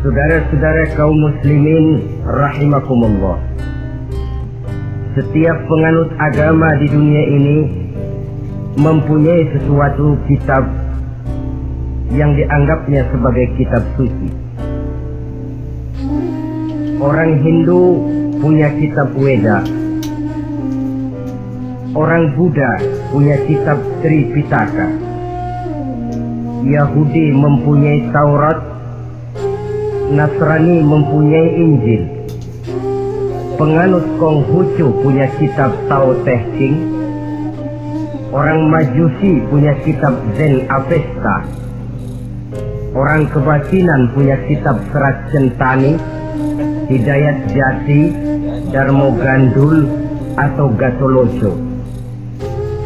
Saudara-saudara kaum muslimin rahimakumullah. Setiap penganut agama di dunia ini mempunyai sesuatu kitab yang dianggapnya sebagai kitab suci. Orang Hindu punya kitab Weda. Orang Buddha punya kitab Tripitaka. Yahudi mempunyai Taurat. Nasrani mempunyai Injil. Penganut Konghucu punya kitab Tao Te Ching. Orang Majusi punya kitab Zen Avesta. Orang Kebatinan punya kitab Serat Centani, Hidayat Jati, Darmo Gandul atau Gatoloco.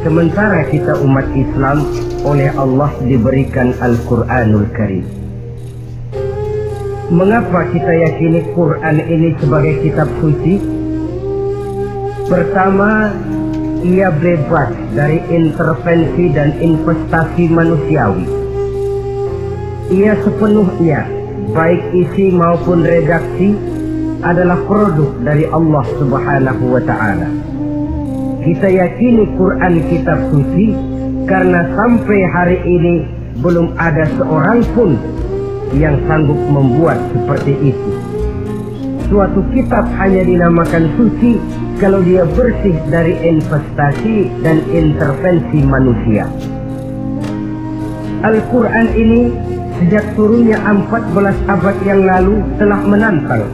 Sementara kita umat Islam oleh Allah diberikan Al-Quranul Karim. Mengapa kita yakini Quran ini sebagai kitab suci? Pertama, ia bebas dari intervensi dan investasi manusiawi. Ia sepenuhnya, baik isi maupun redaksi, adalah produk dari Allah Subhanahu wa Ta'ala. Kita yakini Quran kitab suci karena sampai hari ini belum ada seorang pun yang sanggup membuat seperti itu. Suatu kitab hanya dinamakan suci kalau dia bersih dari investasi dan intervensi manusia. Al-Quran ini sejak turunnya 14 abad yang lalu telah menantang.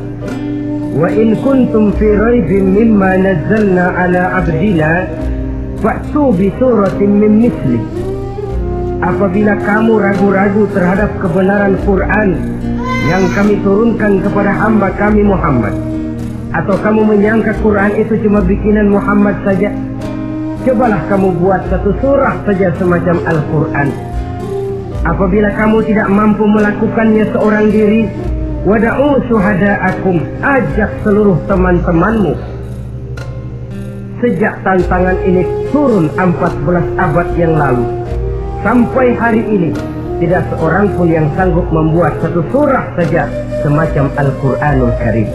Wa in kuntum fi raibin mimma nazzalna ala abdina fa'tu bi suratin min misli. Apabila kamu ragu-ragu terhadap kebenaran Quran yang kami turunkan kepada hamba kami Muhammad, atau kamu menyangka Quran itu cuma bikinan Muhammad saja, cobalah kamu buat satu surah saja semacam Al-Quran. Apabila kamu tidak mampu melakukannya seorang diri, wada'u syuhada'akum, ajak seluruh teman-temanmu. Sejak tantangan ini turun 14 abad yang lalu, sampai hari ini tidak seorang pun yang sanggup membuat satu surah saja semacam Al-Quranul Karim.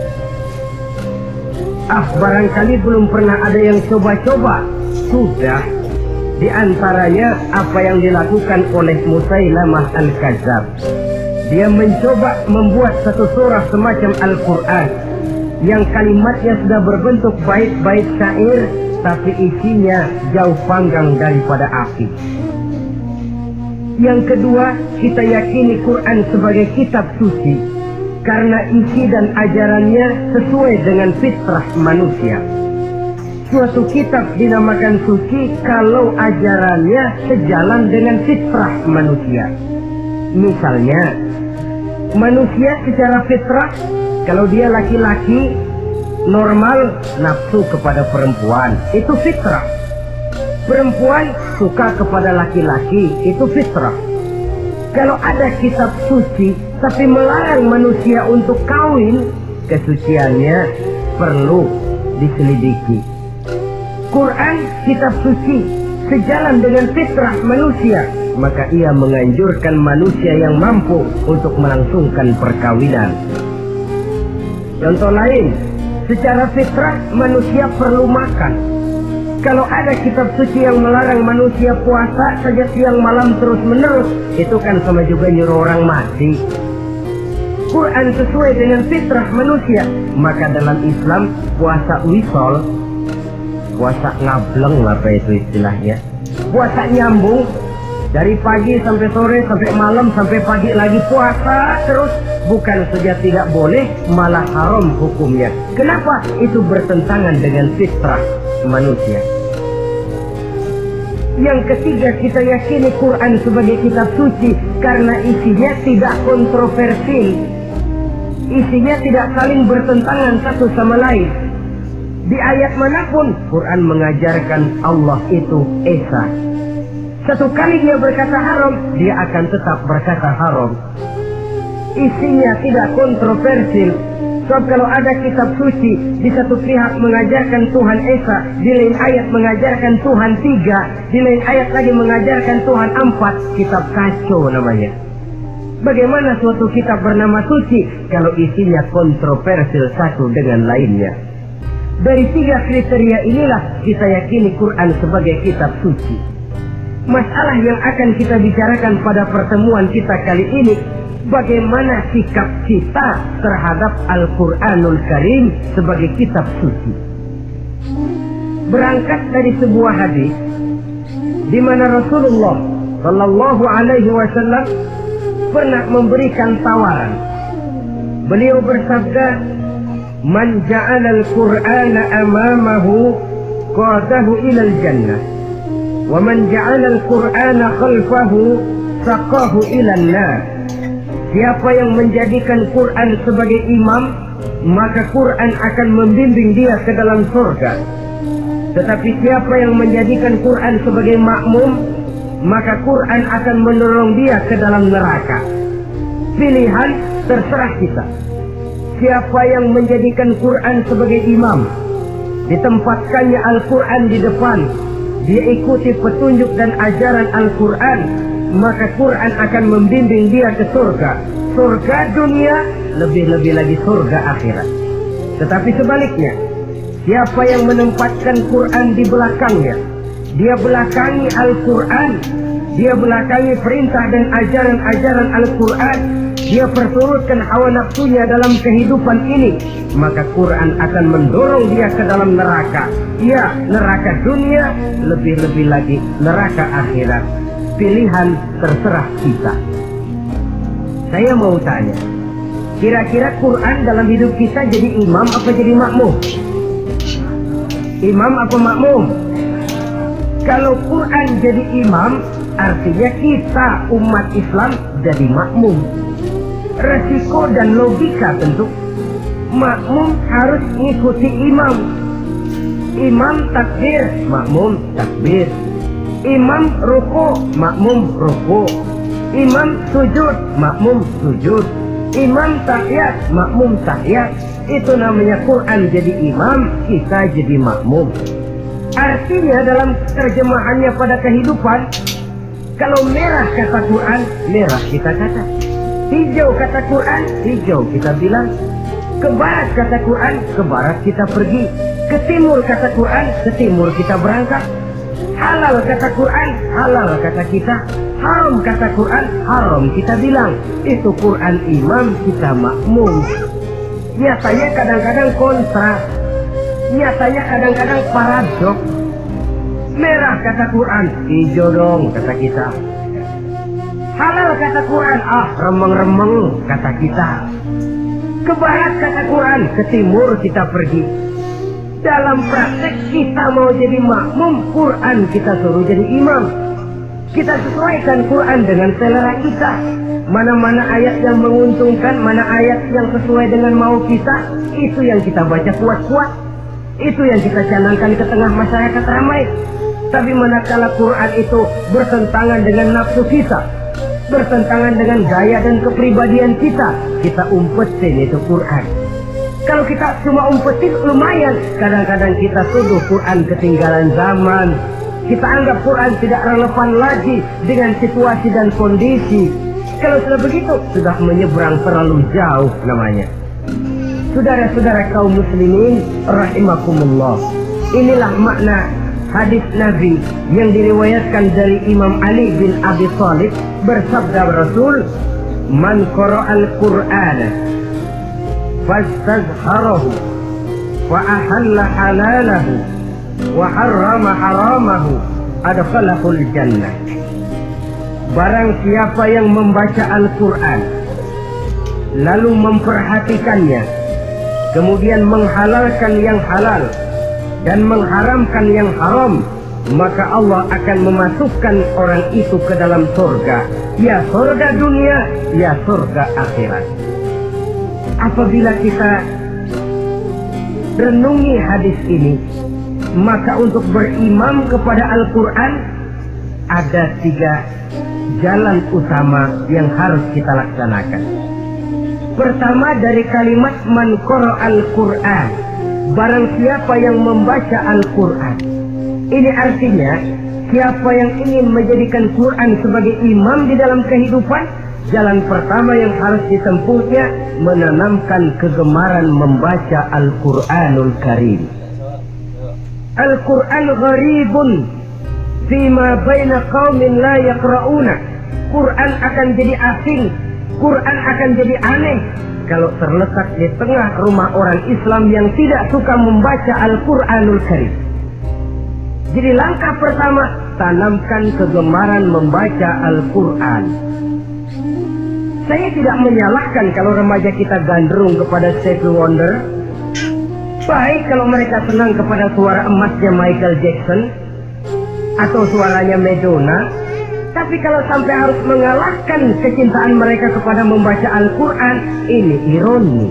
Barangkali belum pernah ada yang coba-coba. Sudah. Di antaranya apa yang dilakukan oleh Musailamah Al-Kadzab. Dia mencoba membuat satu surah semacam Al-Quran yang kalimatnya sudah berbentuk bait-bait syair, tapi isinya jauh panggang daripada api. Yang kedua, kita yakini Quran sebagai kitab suci karena isi dan ajarannya sesuai dengan fitrah manusia. Suatu kitab dinamakan suci kalau ajarannya sejalan dengan fitrah manusia. Misalnya, manusia secara fitrah, kalau dia laki-laki normal nafsu kepada perempuan, itu fitrah. Perempuan suka kepada laki-laki, itu fitrah. Kalau ada kitab suci tapi melarang manusia untuk kawin, kesuciannya perlu diselidiki. Quran kitab suci sejalan dengan fitrah manusia, maka ia menganjurkan manusia yang mampu untuk melangsungkan perkawinan. Contoh lain, secara fitrah manusia perlu makan. Kalau ada kitab suci yang melarang manusia puasa saja siang malam terus menerus, itu kan sama juga nyuruh orang mati. Quran sesuai dengan fitrah manusia, maka dalam Islam puasa wisol, puasa ngableng apa itu istilahnya, puasa nyambung dari pagi sampai sore sampai malam sampai pagi lagi puasa terus, bukan saja tidak boleh, malah haram hukumnya. Kenapa? Itu bertentangan dengan fitrah manusia. Yang ketiga, kita yakini Quran sebagai kitab suci karena isinya tidak kontroversi, isinya tidak saling bertentangan satu sama lain. Di ayat manapun Quran mengajarkan Allah itu Esa. Satu kali dia berkata haram, dia akan tetap berkata haram. Isinya tidak kontroversi. Sebab kalau ada kitab suci, di satu pihak mengajarkan Tuhan Esa, di lain ayat mengajarkan Tuhan 3, di lain ayat lagi mengajarkan Tuhan 4, kitab kacau namanya. Bagaimana suatu kitab bernama suci kalau isinya kontroversial satu dengan lainnya? Dari 3 kriteria inilah kita yakini Quran sebagai kitab suci. Masalah yang akan kita bicarakan pada pertemuan kita kali ini, bagaimana sikap kita terhadap Al-Quranul Karim sebagai kitab suci. Berangkat dari sebuah hadis di mana Rasulullah Shallallahu Alaihi Wasallam pernah memberikan tawaran. Beliau bersabda, "Man ja'ala al-Qur'ana amamahu qadahu ila al-jannah, wa man ja'ala al-Qur'ana khalfahu saqahu ila an-nar." Siapa yang menjadikan Quran sebagai imam, maka Quran akan membimbing dia ke dalam surga. Tetapi siapa yang menjadikan Quran sebagai makmum, maka Quran akan mendorong dia ke dalam neraka. Pilihan terserah kita. Siapa yang menjadikan Quran sebagai imam, ditempatkannya Al-Quran di depan, dia ikuti petunjuk dan ajaran Al-Quran, maka Quran akan membimbing dia ke surga. Surga dunia, lebih-lebih lagi surga akhirat. Tetapi sebaliknya, siapa yang menempatkan Quran di belakangnya, dia belakangi Al-Quran, dia belakangi perintah dan ajaran-ajaran Al-Quran, dia perturutkan hawa nafsunya dalam kehidupan ini, maka Quran akan mendorong dia ke dalam neraka. Ya, neraka dunia, lebih-lebih lagi neraka akhirat. Pilihan terserah kita. Saya mau tanya, kira-kira Quran dalam hidup kita jadi imam apa jadi makmum? Imam apa makmum? Kalau Quran jadi imam, artinya kita umat Islam jadi makmum. Resiko dan logika tentu, makmum harus mengikuti imam. Imam takbir, makmum takbir. Imam ruku, makmum ruku. Imam sujud, makmum sujud. Imam tahiyat, makmum tahiyat. Itu namanya Quran jadi imam, kita jadi makmum. Artinya dalam terjemahannya pada kehidupan, kalau merah kata Quran, merah kita kata. Hijau kata Quran, hijau kita bilang. Ke barat kata Quran, ke barat kita pergi. Ke timur kata Quran, ke timur kita berangkat. Halal kata Quran, halal kata kita. Haram kata Quran, haram kita bilang. Itu Quran imam, kita makmum. Nyatanya kadang-kadang kontra, nyatanya kadang-kadang paradok. Merah kata Quran, hijau dong kata kita. Halal kata Quran, remeng-remeng kata kita. Ke barat kata Quran, ke timur kita pergi. Dalam praktek kita mau jadi makmum, Quran kita suruh jadi imam. Kita sesuaikan Quran dengan selera kita. Mana-mana ayat yang menguntungkan, mana ayat yang sesuai dengan mau kita, itu yang kita baca kuat-kuat. Itu yang kita canangkan ke tengah masyarakat ramai. Tapi manakala Quran itu bertentangan dengan nafsu kita, bertentangan dengan gaya dan kepribadian kita umpetin itu Quran. Kalau kita cuma umpetin lumayan, kadang-kadang kita tuduh Quran ketinggalan zaman. Kita anggap Quran tidak relevan lagi dengan situasi dan kondisi. Kalau sudah begitu, sudah menyeberang terlalu jauh namanya. Saudara-saudara kaum muslimin rahimakumullah, inilah makna hadis Nabi yang diriwayatkan dari Imam Ali bin Abi Thalib. Bersabda Rasul, "Man qara'al Qur'ana fastazharahu wa ahalla halalahu wa harrama haramahu adkhalahul jannah." Barang siapa yang membaca Al-Quran lalu memperhatikannya, kemudian menghalalkan yang halal dan mengharamkan yang haram, maka Allah akan memasukkan orang itu ke dalam surga. Ya surga dunia, ya surga akhirat. Apabila kita renungi hadis ini, maka untuk berimam kepada Al-Quran ada 3 jalan utama yang harus kita laksanakan. Pertama, dari kalimat man qara'al Qur'an, barang siapa yang membaca Al-Quran. Ini artinya siapa yang ingin menjadikan Quran sebagai imam di dalam kehidupan, Jalan pertama yang harus ditempuhnya menanamkan kegemaran membaca Al-Quranul Karim. Al-Quran gharibun fima baina qaumin la yaqra'una. Quran akan jadi asing, Quran akan jadi aneh kalau terletak di tengah rumah orang Islam yang tidak suka membaca Al-Quranul Karim. Jadi langkah pertama, tanamkan kegemaran membaca Al-Quran. Saya tidak menyalahkan kalau remaja kita gandrung kepada Stevie Wonder. Baik kalau mereka senang kepada suara emasnya Michael Jackson atau suaranya Madonna. Tapi kalau sampai harus mengalahkan kecintaan mereka kepada membaca Al-Quran, ini ironi.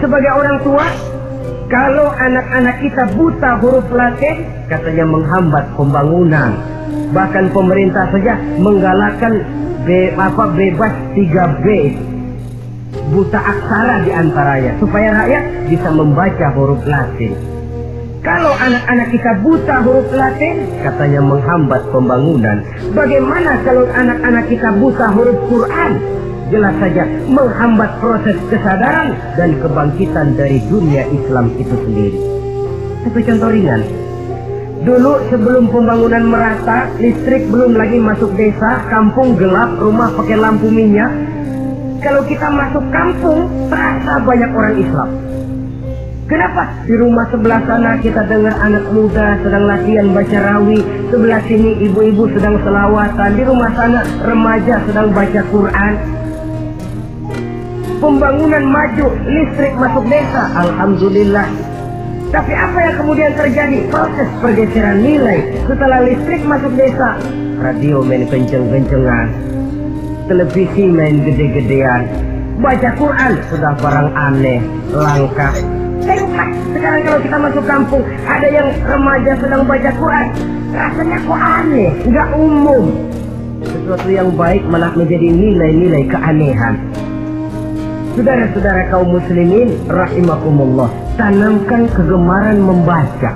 Sebagai orang tua, kalau anak-anak kita buta huruf Latin, katanya menghambat pembangunan. Bahkan pemerintah saja menggalakkan bebas 3B, buta aksara diantaranya, supaya rakyat bisa membaca huruf Latin. Kalau anak-anak kita buta huruf Latin, katanya menghambat pembangunan. Bagaimana kalau anak-anak kita buta huruf Quran? Jelas saja menghambat proses kesadaran dan kebangkitan dari dunia Islam itu sendiri. Satu contoh ringan. Dulu sebelum pembangunan merata, listrik belum lagi masuk desa, kampung gelap, rumah pakai lampu minyak. Kalau kita masuk kampung, terasa banyak orang Islam. Kenapa? Di rumah sebelah sana kita dengar anak muda sedang latihan baca rawi, sebelah sini ibu-ibu sedang selawatan, di rumah sana remaja sedang baca Quran. Pembangunan maju, listrik masuk desa, alhamdulillah. Tapi apa yang kemudian terjadi? Proses pergeseran nilai. Setelah listrik masuk desa, radio main kenceng-kencengan, televisi main gede-gedean, baca Quran sudah barang aneh, langka. Tengok, sekarang kalau kita masuk kampung, ada yang remaja sedang baca Quran, rasanya kok aneh, nggak umum. Sesuatu yang baik malah menjadi nilai-nilai keanehan. Saudara-saudara kaum muslimin rahimakumullah, tanamkan kegemaran membaca.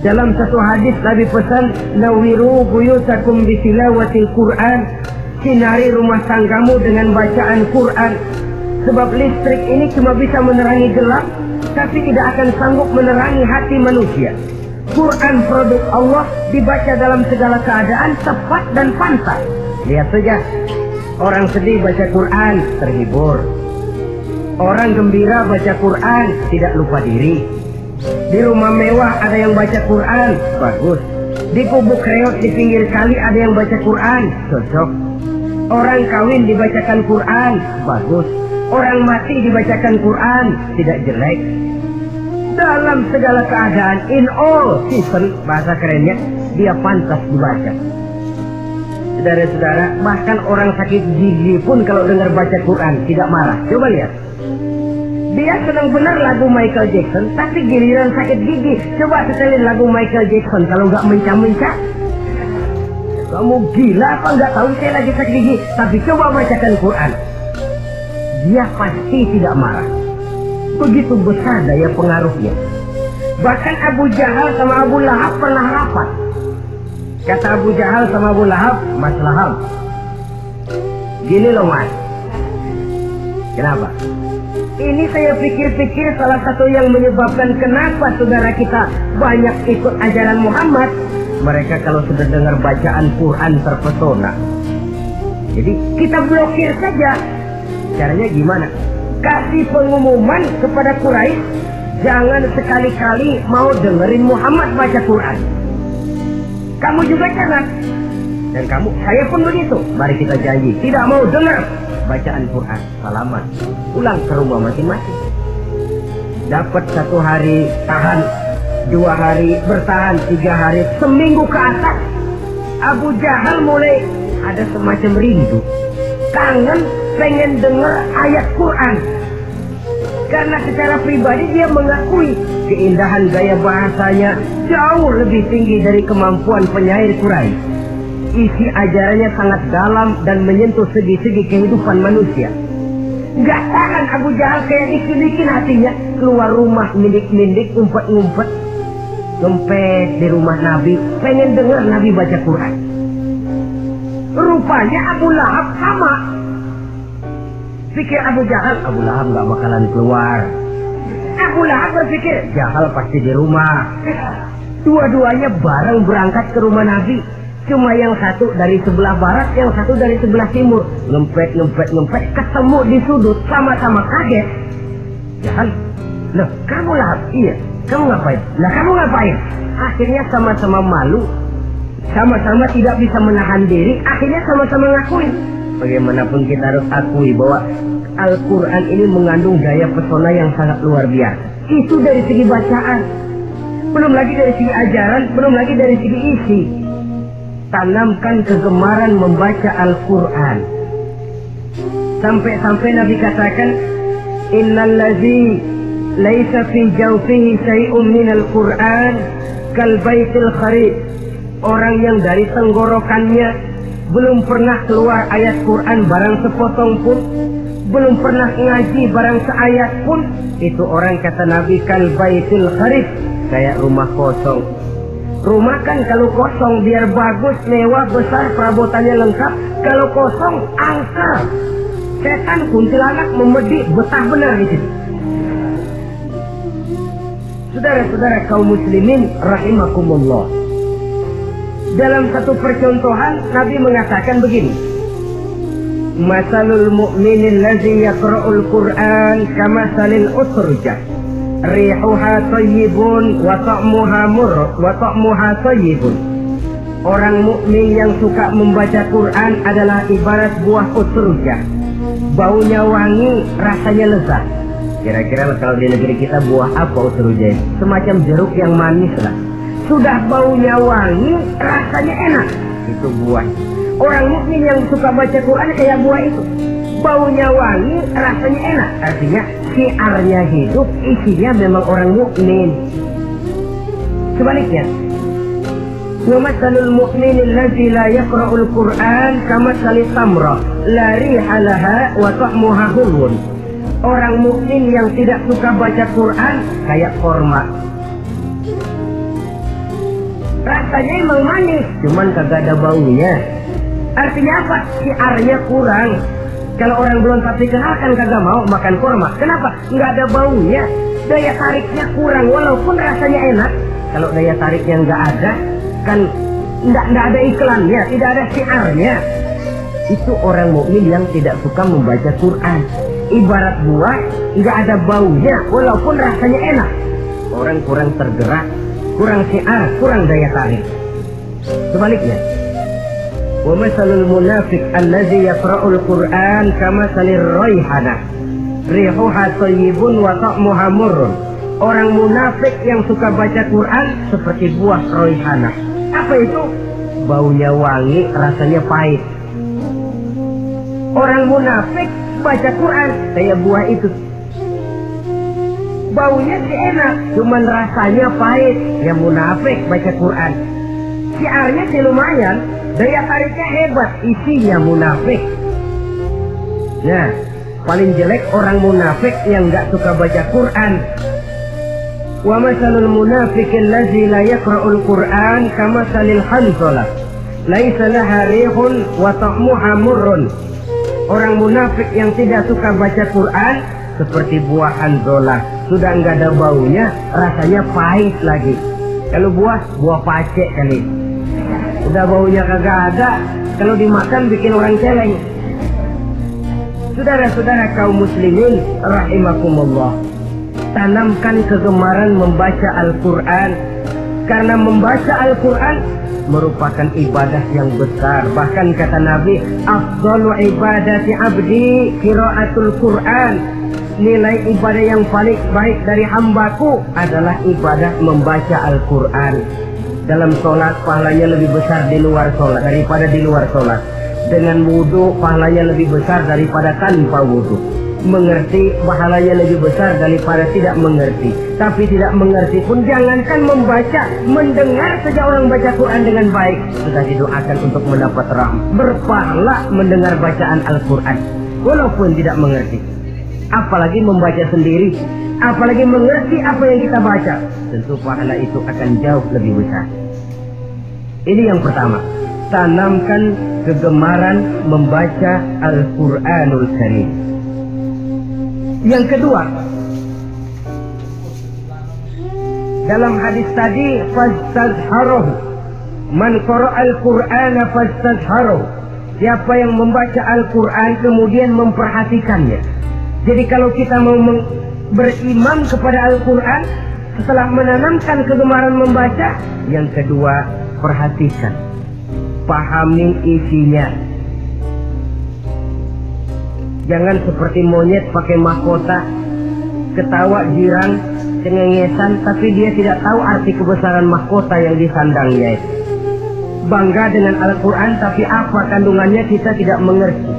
Dalam satu hadis Nabi pesan, nawiru buyutakum bitilawatil Quran, sinari rumah tanggamu dengan bacaan Quran. Sebab listrik ini cuma bisa menerangi gelap, tapi tidak akan sanggup menerangi hati manusia. Quran produk Allah dibaca dalam segala keadaan, tepat dan pantas. Lihat saja, orang sedih baca Quran, terhibur. Orang gembira baca Quran, tidak lupa diri. Di rumah mewah ada yang baca Quran, bagus. Di gubuk reot di pinggir kali ada yang baca Quran, cocok. Orang kawin dibacakan Quran, bagus. Orang mati dibacakan Quran, tidak jelek. Dalam segala keadaan, in all season, bahasa kerennya, dia pantas dibaca. Saudara-saudara, bahkan orang sakit gigi pun kalau dengar baca Quran tidak marah. Coba lihat. Dia senang benar lagu Michael Jackson, tapi giliran sakit gigi, coba setelin lagu Michael Jackson kalau nggak mencah-mencah. Kamu gila apa nggak tahu saya lagi sakit gigi? Tapi coba bacakan Quran. Dia pasti tidak marah. Begitu besar daya pengaruhnya. Bahkan Abu Jahal sama Abu Lahab pernah rapat. Kata Abu Jahal sama Abu Lahab, Mas Lahab, gini loh mas. Kenapa? Ini saya pikir-pikir salah satu yang menyebabkan kenapa saudara kita banyak ikut ajaran Muhammad. Mereka kalau sudah dengar bacaan Quran terpesona. Jadi kita blokir saja. Caranya gimana? Kasih pengumuman kepada Quraisy, jangan sekali-kali mau dengerin Muhammad baca Quran. Kamu juga jangan. Dan kamu, saya pun begitu. Mari kita janji, tidak mau dengar bacaan Quran. Salaman, pulang ke rumah masing-masing. Dapat 1 hari tahan, 2 hari bertahan, 3 hari, seminggu ke atas, Abu Jahal mulai ada semacam rindu, kangen, pengen dengar ayat Quran. Karena secara pribadi dia mengakui keindahan gaya bahasanya jauh lebih tinggi dari kemampuan penyair Quraisy. Isi ajarannya sangat dalam dan menyentuh segi-segi kehidupan manusia. Gak tahan Abu Jahal, kayak dikin-dikin hatinya, keluar rumah mindik-mindik, ngumpet-ngumpet, ngempet di rumah Nabi, pengen dengar Nabi baca Quran. Rupanya Abu Lahab sama. Pikir Abu Lahab nggak bakalan keluar. Abu Lahab berpikir Jahal pasti di rumah. Dua-duanya bareng berangkat ke rumah Nabi. Cuma yang satu dari sebelah barat, yang satu dari sebelah timur. Ngempet, ketemu di sudut, sama-sama kaget. Jahal, loh kamu Lahab? Iya, kamu ngapain? Lah kamu ngapain? Akhirnya sama-sama malu, sama-sama tidak bisa menahan diri, akhirnya sama-sama ngakuin. Bagaimanapun kita harus akui bahwa Al-Quran ini mengandung daya pesona yang sangat luar biasa. Itu dari segi bacaan, belum lagi dari segi ajaran, belum lagi dari segi isi. Tanamkan kegemaran membaca Al-Quran. Sampai-sampai Nabi katakan, Innallazi laisa fi jawfihi syai'un minal Quran kal baitil kharib. Orang yang dari tenggorokannya belum pernah keluar ayat Quran barang sepotong pun, belum pernah ngaji barang seayat pun, itu orang kata Nabi kal baitil kharib, kayak rumah kosong. Rumah kan kalau kosong biar bagus, mewah, besar, perabotannya lengkap. Kalau kosong, angker. Setan kuntilanak membedik, betah benar di sini. Saudara-saudara kaum muslimin rahimakumullah. Dalam satu percontohan Nabi mengatakan begini. Masalul mu'minil ladzi yaqra'ul Qur'an kamasalil utrujah. Rihuha thayyibun wa ta'muha murr wa ta'muha thayyibun. Orang mukmin yang suka membaca Quran adalah ibarat buah utrujah. Baunya wangi, rasanya lezat. Kira-kira kalau di negeri kita buah apa utrujah? Semacam jeruk yang manis lah. Sudah baunya wangi, rasanya enak. Itu buah. Orang mukmin yang suka baca Quran kayak buah itu. Baunya wangi, rasanya enak. Artinya syiarnya hidup, isinya memang orang mukmin. Sebaliknya, wa masalul mu'minil ladzi la yaqra'ul Qur'an kamasalit tamrah la riha laha wa ta'muha hulwun. Orang mukmin yang tidak suka baca Quran kayak korma. Rasanya emang manis, cuman kagak ada baunya. Artinya apa? Syiarnya kurang. Kalau orang belum tapi kenal kan kagak mau makan korma. Kenapa? Nggak ada baunya. Daya tariknya kurang walaupun rasanya enak. Kalau daya tariknya nggak ada, kan nggak ada iklannya, tidak ada syiarnya. Itu orang mukmin yang tidak suka membaca Quran. Ibarat buah, nggak ada baunya walaupun rasanya enak. Orang kurang tergerak, kurang syiar, kurang daya tarik. Sebaliknya, wa masalul munafiq allazi yaqra'ul Qur'an kamasalir raihanah rihuha thayyibun wa ta'muha murrun. Orang munafik yang suka baca Quran seperti buah raihanah. Apa itu? Baunya wangi, rasanya pahit. Orang munafik baca Quran kayak buah itu. Baunya sih enak, cuman rasanya pahit. Yang munafik baca Quran, syiarnya sih lumayan, daya tariknya hebat, isinya munafik. Nah, paling jelek orang munafik yang nggak suka baca Quran. Wa masalul munafiqil ladzi la yaqra'ul Qur'an kamasalil hanzalah laisa laha rihun wa ta'muha murrun. Orang munafik yang tidak suka baca Quran seperti buah hanzalah, sudah nggak ada baunya, rasanya pahit lagi. Kalau buah pacek kali. Udah baunya kagak ada, kalau dimakan bikin orang celeng. Saudara-saudara kaum muslimin rahimakumullah, tanamkan kegemaran membaca Al-Quran. Karena membaca Al-Quran merupakan ibadah yang besar. Bahkan kata Nabi, afdalu ibadati abdi qiraatul Quran. Nilai ibadah yang paling baik dari hambaku adalah ibadah membaca Al-Quran. Dalam sholat pahalanya lebih besar di luar sholat daripada di luar sholat. Dengan wudhu pahalanya lebih besar daripada tanpa wudhu. Mengerti pahalanya lebih besar daripada tidak mengerti. Tapi tidak mengerti pun jangankan membaca, mendengar saja orang baca Quran dengan baik sudah didoakan untuk mendapat rahmat. Berpahala mendengar bacaan Al-Quran walaupun tidak mengerti. Apalagi membaca sendiri, apalagi mengerti apa yang kita baca, tentu pahala itu akan jauh lebih besar. Ini yang pertama. tanamkan kegemaran membaca Al-Quranul Karim. Yang kedua, dalam hadis tadi, fastazharuhu, man qara'al Qur'ana fastazharuhu, siapa yang membaca Al-Quran kemudian memperhatikannya. Jadi kalau kita mau beriman kepada Al-Quran, setelah menanamkan kegemaran membaca, yang kedua, perhatikan, pahami isinya. Jangan seperti monyet pakai mahkota, ketawa girang, cengengesan, tapi dia tidak tahu arti kebesaran mahkota yang disandangnya itu. Bangga dengan Al-Quran, tapi apa kandungannya kita tidak mengerti.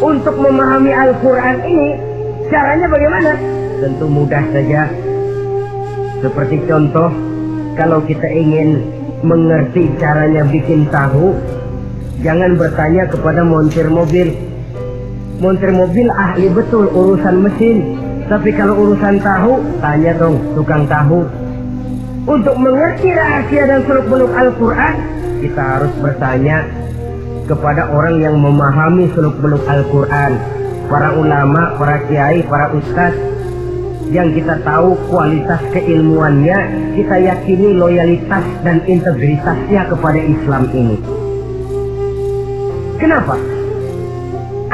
Untuk memahami Al-Quran ini, caranya bagaimana? Tentu mudah saja. Seperti contoh, kalau kita ingin mengerti caranya bikin tahu, jangan bertanya kepada montir mobil. Montir mobil ahli betul urusan mesin, tapi kalau urusan tahu, tanya dong tukang tahu. Untuk mengerti rahasia dan seluk-beluk Al-Quran, kita harus bertanya kepada orang yang memahami seluk-beluk Al-Quran, para ulama, para kiai, para ustadz, yang kita tahu kualitas keilmuannya, kita yakini loyalitas dan integritasnya kepada Islam ini. Kenapa?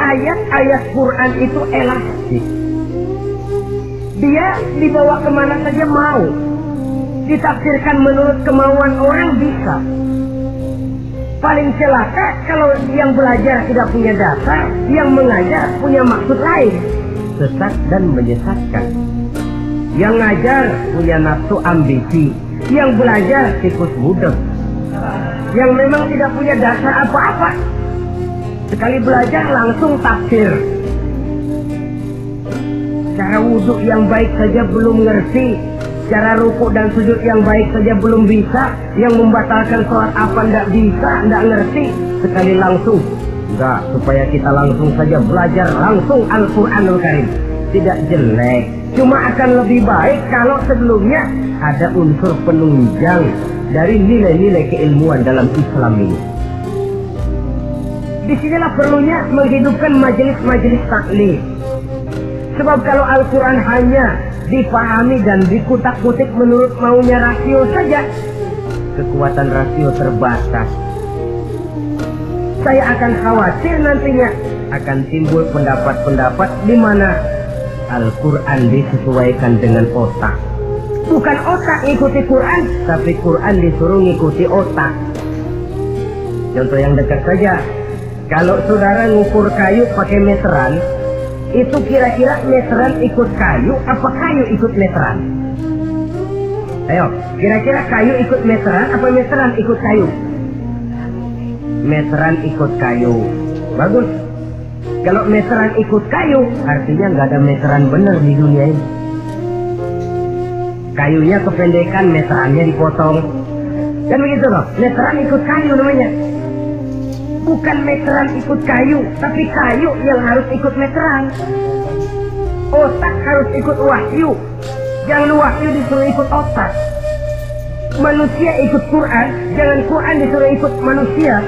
Ayat-ayat Quran itu elastik. Dia dibawa kemana saja mau. Ditafsirkan menurut kemauan orang bisa. Paling celaka kalau yang belajar tidak punya dasar, yang mengajar punya maksud lain, sesat dan menyesatkan. Yang ngajar punya nafsu ambisi, yang belajar tikus budak, yang memang tidak punya dasar apa-apa, sekali belajar langsung tafsir. Cara wudhu yang baik saja belum ngerti, cara rukuk dan sujud yang baik saja belum bisa, yang membatalkan sholat apa ndak bisa, ndak ngerti, sekali langsung. Enggak, supaya kita langsung saja belajar langsung Al-Quranul Karim. Tidak jelek, cuma akan lebih baik kalau sebelumnya ada unsur penunjang dari nilai-nilai keilmuan dalam Islam ini. Disinilah perlunya menghidupkan majelis-majelis taklim. Sebab kalau Al-Quran hanya dipahami dan dikutak-kutik menurut maunya rasio saja, kekuatan rasio terbatas. Saya akan khawatir nantinya akan timbul pendapat-pendapat di mana Al-Quran disesuaikan dengan otak. Bukan otak ngikuti Quran, tapi Quran disuruh ngikuti otak. Contoh yang dekat saja, kalau saudara ngukur kayu pakai meteran, itu kira-kira meteran ikut kayu, apa kayu ikut meteran? Ayo, kira-kira kayu ikut meteran, apa meteran ikut kayu? Meteran ikut kayu. Bagus. Kalau meteran ikut kayu, artinya nggak ada meteran bener di dunia ini. Kayunya kependekan, meterannya dipotong. Kan begitu loh, meteran ikut kayu namanya. Bukan meteran ikut kayu, tapi kayu yang harus ikut meteran. Otak harus ikut wahyu, jangan wahyu disuruh ikut otak. Manusia ikut Quran, jangan Quran disuruh ikut manusia.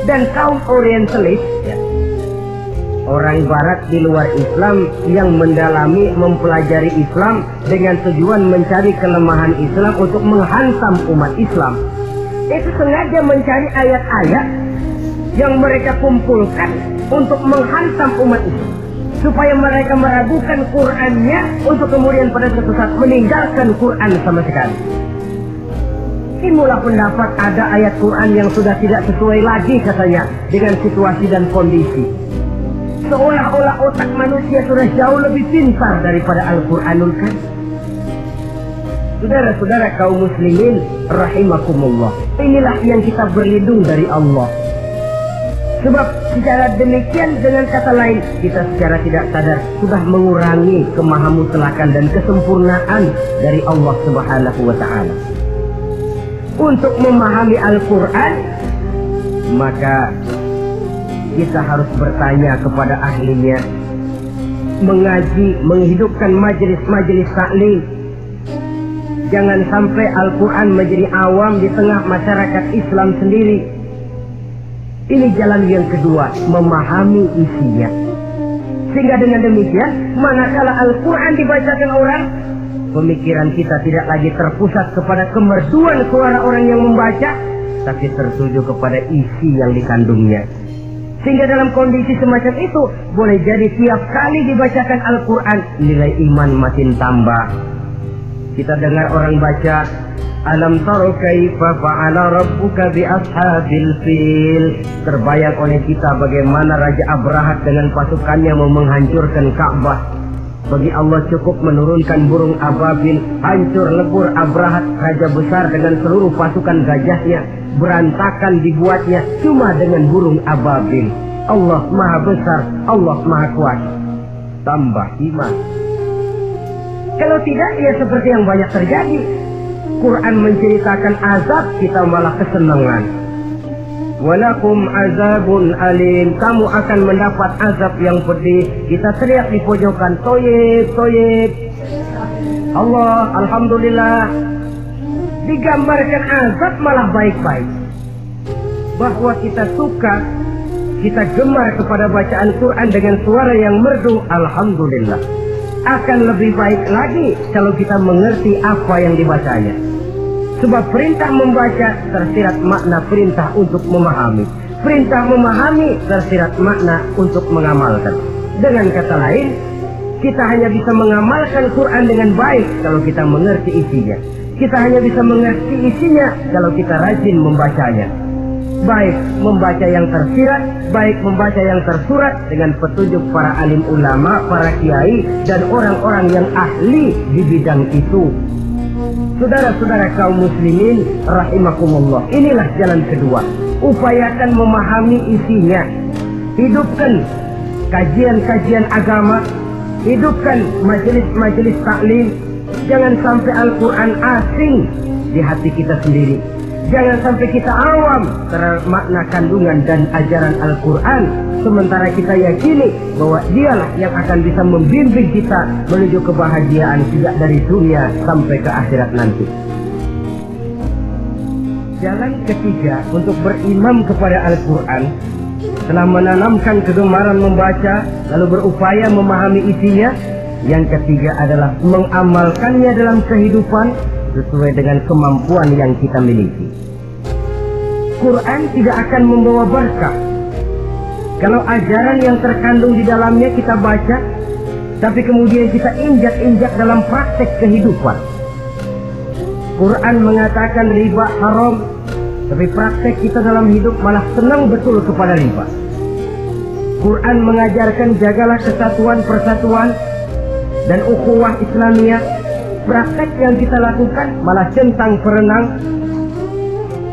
Dan kaum orientalis, ya, orang barat di luar Islam yang mendalami, mempelajari Islam dengan tujuan mencari kelemahan Islam untuk menghantam umat Islam, itu sengaja mencari ayat-ayat yang mereka kumpulkan untuk menghantam umat Islam, supaya mereka meragukan Qurannya untuk kemudian pada suatu saat meninggalkan Quran sama sekali. Timbullah pendapat ada ayat Quran yang sudah tidak sesuai lagi katanya dengan situasi dan kondisi. Seolah-olah otak manusia sudah jauh lebih pintar daripada Al-Quranul Karim. Saudara-saudara kaum muslimin rahimakumullah, inilah yang kita berlindung dari Allah. Sebab secara demikian, dengan kata lain, kita secara tidak sadar sudah mengurangi kemahamutlakan dan kesempurnaan dari Allah Subhanahu wa ta'ala. Untuk memahami Al-Quran, maka kita harus bertanya kepada ahlinya, mengaji, menghidupkan majelis-majelis taklim. Jangan sampai Al-Quran menjadi awam di tengah masyarakat Islam sendiri. Ini jalan yang kedua, memahami isinya. Sehingga dengan demikian, manakala Al-Quran dibacakan orang, pemikiran kita tidak lagi terpusat kepada kemerduan suara orang yang membaca, tapi tertuju kepada isi yang dikandungnya. Sehingga dalam kondisi semacam itu, boleh jadi tiap kali dibacakan Al-Quran, nilai iman makin tambah. Kita dengar orang baca, Alam taro kaifa fa'ala rabbuka bi ashabil fil. Terbayang oleh kita bagaimana Raja Abrahat dengan pasukannya mau menghancurkan Ka'bah. Bagi Allah cukup menurunkan burung ababil, hancur lebur Abrahat, raja besar dengan seluruh pasukan gajahnya. Berantakan dibuatnya cuma dengan burung ababil. Allah maha besar, Allah maha kuat. Tambah iman. Kalau tidak, ya seperti yang banyak terjadi. Quran menceritakan azab, kita malah kesenangan. Walakum azabun alim, kamu akan mendapat azab yang pedih. Kita teriak di pojokan, toyib, toyib. Allah, alhamdulillah. Digambarkan azab malah baik-baik. Bahwa kita suka, kita gemar kepada bacaan Quran dengan suara yang merdu, alhamdulillah. Akan lebih baik lagi kalau kita mengerti apa yang dibacanya. Sebab perintah membaca tersirat makna perintah untuk memahami. Perintah memahami tersirat makna untuk mengamalkan. Dengan kata lain, kita hanya bisa mengamalkan Quran dengan baik kalau kita mengerti isinya. Kita hanya bisa mengerti isinya kalau kita rajin membacanya. Baik membaca yang tersirat, baik membaca yang tersurat dengan petunjuk para alim ulama, para kiai, dan orang-orang yang ahli di bidang itu. Saudara-saudara kaum muslimin rahimakumullah, inilah jalan kedua. Upayakan memahami isinya. Hidupkan kajian-kajian agama, hidupkan majelis-majelis taklim. Jangan sampai Al-Quran asing di hati kita sendiri. Jangan sampai kita awam terhadap makna kandungan dan ajaran Al-Quran, sementara kita yakini bahwa dialah yang akan bisa membimbing kita menuju kebahagiaan sejak dari dunia sampai ke akhirat nanti. Jalan ketiga untuk berimam kepada Al-Quran, setelah menanamkan kegemaran membaca lalu berupaya memahami isinya, yang ketiga adalah mengamalkannya dalam kehidupan sesuai dengan kemampuan yang kita miliki. Quran tidak akan membawa berkah kalau ajaran yang terkandung di dalamnya kita baca, tapi kemudian kita injak-injak dalam praktek kehidupan. Quran mengatakan riba haram, tapi praktek kita dalam hidup malah senang betul kepada riba. Quran mengajarkan jagalah kesatuan persatuan dan ukhuwah Islamiyah. Praktek yang kita lakukan malah centang perenang,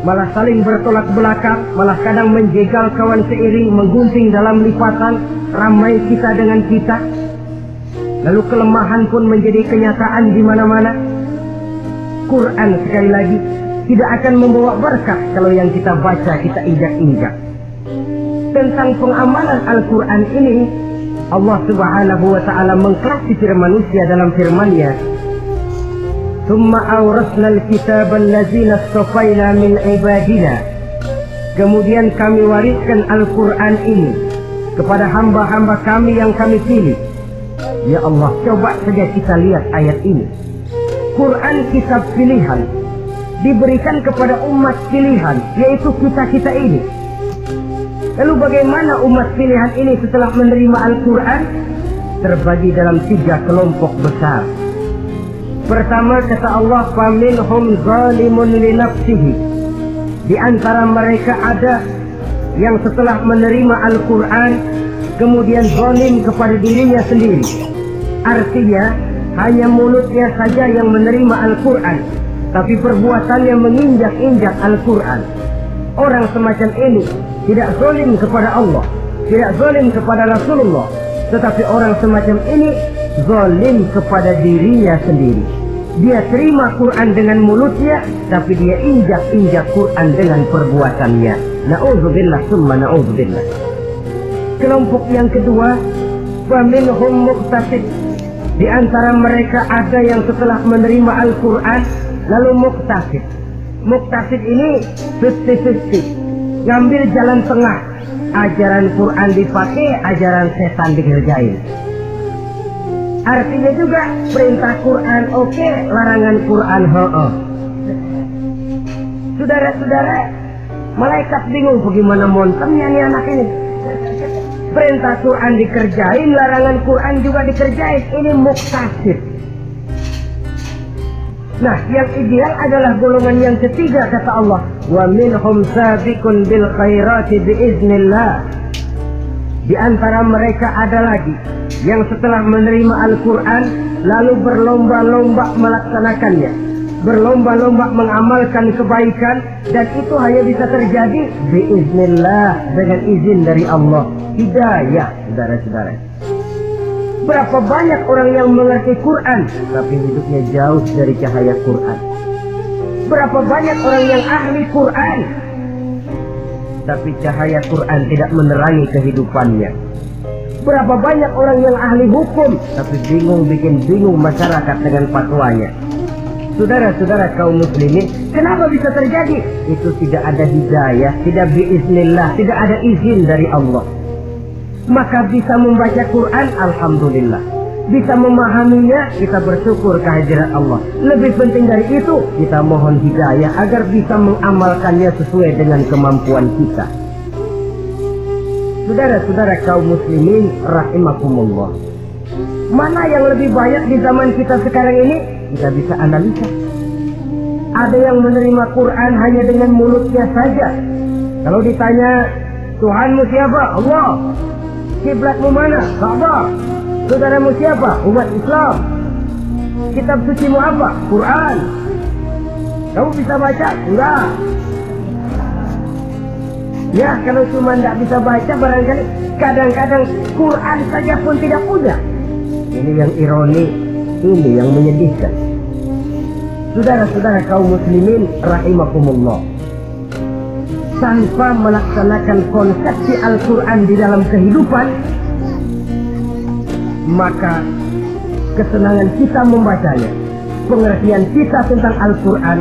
malah saling bertolak belakang, malah kadang menjegal kawan seiring, menggunting dalam lipatan, ramai kita dengan kita. Lalu kelemahan pun menjadi kenyataan di mana-mana. Quran sekali lagi tidak akan membawa berkah kalau yang kita baca kita injak-injak. Tentang pengamalan Al-Quran ini, Allah Subhanahu wa ta'ala mengklasifikasi manusia dalam firman-Nya, "Tsumma awrasnal kitaba allazina istafaina min ibadina." Kemudian kami wariskan Al-Quran ini kepada hamba-hamba kami yang kami pilih. Ya Allah, coba saja kita lihat ayat ini. Quran kitab pilihan diberikan kepada umat pilihan, yaitu kita-kita ini. Lalu bagaimana umat pilihan ini setelah menerima Al-Quran? Terbagi dalam 3 kelompok besar. Pertama, kata Allah, "Faminhum zalimun li nafsihi." Di antara mereka ada yang setelah menerima Al-Quran kemudian zalim kepada dirinya sendiri. Artinya hanya mulutnya saja yang menerima Al-Quran, tapi perbuatannya menginjak-injak Al-Quran. Orang semacam ini tidak zalim kepada Allah, tidak zalim kepada Rasulullah, tetapi orang semacam ini zalim kepada dirinya sendiri. Dia terima Quran dengan mulutnya, tapi dia injak-injak Quran dengan perbuatannya. Na'udzubillah summa na'udzubillah. Kelompok yang kedua, faminhum muqtasid. Di antara mereka ada yang setelah menerima Al-Quran lalu muktasid. Muktasid ini 50-50, ngambil jalan tengah. Ajaran Quran dipakai, ajaran setan dikerjain. Artinya juga perintah Quran oke, larangan Quran ho-oh. Saudara-saudara, malaikat bingung bagaimana montemnya nih anak ini. Perintah Quran dikerjain, larangan Quran juga dikerjain. Ini muktasid. Nah, yang ideal adalah golongan yang ketiga, kata Allah, wa minhum sabiqun bil khairati biiznillah. Di antara mereka ada lagi yang setelah menerima Al-Quran lalu berlomba-lomba melaksanakannya, berlomba-lomba mengamalkan kebaikan, dan itu hanya bisa terjadi biiznillah, dengan izin dari Allah. Hidayah, saudara-saudara. Berapa banyak orang yang mengerti Quran tapi hidupnya jauh dari cahaya Quran. Berapa banyak orang yang ahli Quran tapi cahaya Quran tidak menerangi kehidupannya. Berapa banyak orang yang ahli hukum tapi bikin bingung masyarakat dengan fatwanya. Saudara-saudara kaum muslimin, kenapa bisa terjadi? Itu tidak ada hidayah, tidak biiznillah, tidak ada izin dari Allah. Maka bisa membaca Quran, alhamdulillah. Bisa memahaminya, kita bersyukur kehadiran Allah. Lebih penting dari itu, kita mohon hidayah agar bisa mengamalkannya sesuai dengan kemampuan kita. Saudara-saudara kaum muslimin rahimakumullah, mana yang lebih banyak di zaman kita sekarang ini? Kita bisa analisa. Ada yang menerima Quran hanya dengan mulutnya saja. Kalau ditanya, Tuhanmu siapa? Allah. Kiblatmu mana? Ka'bah. Saudaramu siapa? Umat Islam. Kitab sucimu apa? Quran. Kamu bisa baca? Enggak. Ya, kalau cuma tidak bisa baca, barangkali kadang-kadang Quran saja pun tidak punya. Ini yang ironi, ini yang menyedihkan. Saudara-saudara kaum muslimin rahimakumullah, tanpa melaksanakan konsepsi Al-Quran di dalam kehidupan, maka kesenangan kita membacanya, pengertian kita tentang Al-Quran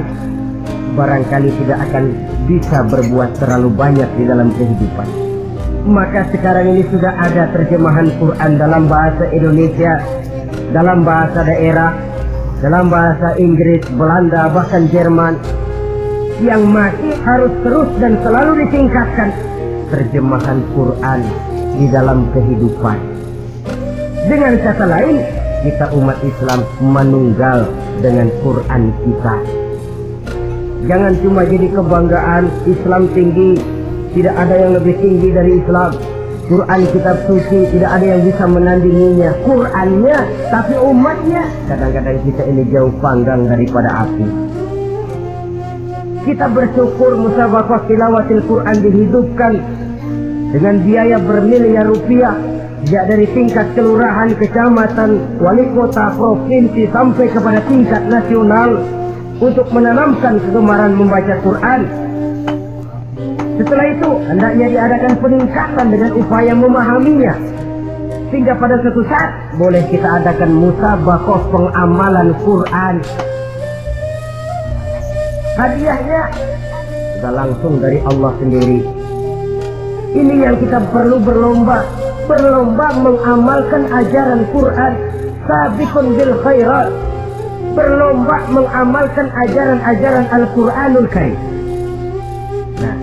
barangkali tidak akan bisa berbuat terlalu banyak di dalam kehidupan. Maka sekarang ini sudah ada terjemahan Quran dalam bahasa Indonesia, dalam bahasa daerah, dalam bahasa Inggris, Belanda, bahkan Jerman, yang masih harus terus dan selalu ditingkatkan terjemahan Quran di dalam kehidupan. Dengan kata lain, kita umat Islam menunggal dengan Quran kita. Jangan cuma jadi kebanggaan Islam tinggi, tidak ada yang lebih tinggi dari Islam. Quran kitab suci tidak ada yang bisa menandinginya. Qurannya, tapi umatnya kadang-kadang kita ini jauh panggang daripada api. Kita bersyukur musabaqah tilawatil Quran dihidupkan dengan biaya bermiliar rupiah, sejak dari tingkat kelurahan, kecamatan, wali kota, provinsi sampai kepada tingkat nasional, untuk menanamkan kegemaran membaca Quran. Setelah itu hendaknya diadakan peningkatan dengan upaya memahaminya, sehingga pada suatu saat boleh kita adakan musabaqah pengamalan Quran. Hadiahnya sudah langsung dari Allah sendiri. Ini yang kita perlu berlomba mengamalkan ajaran Quran. Sabiqun bil khairat, berlomba mengamalkan ajaran-ajaran Al-Quranul Karim. Nah,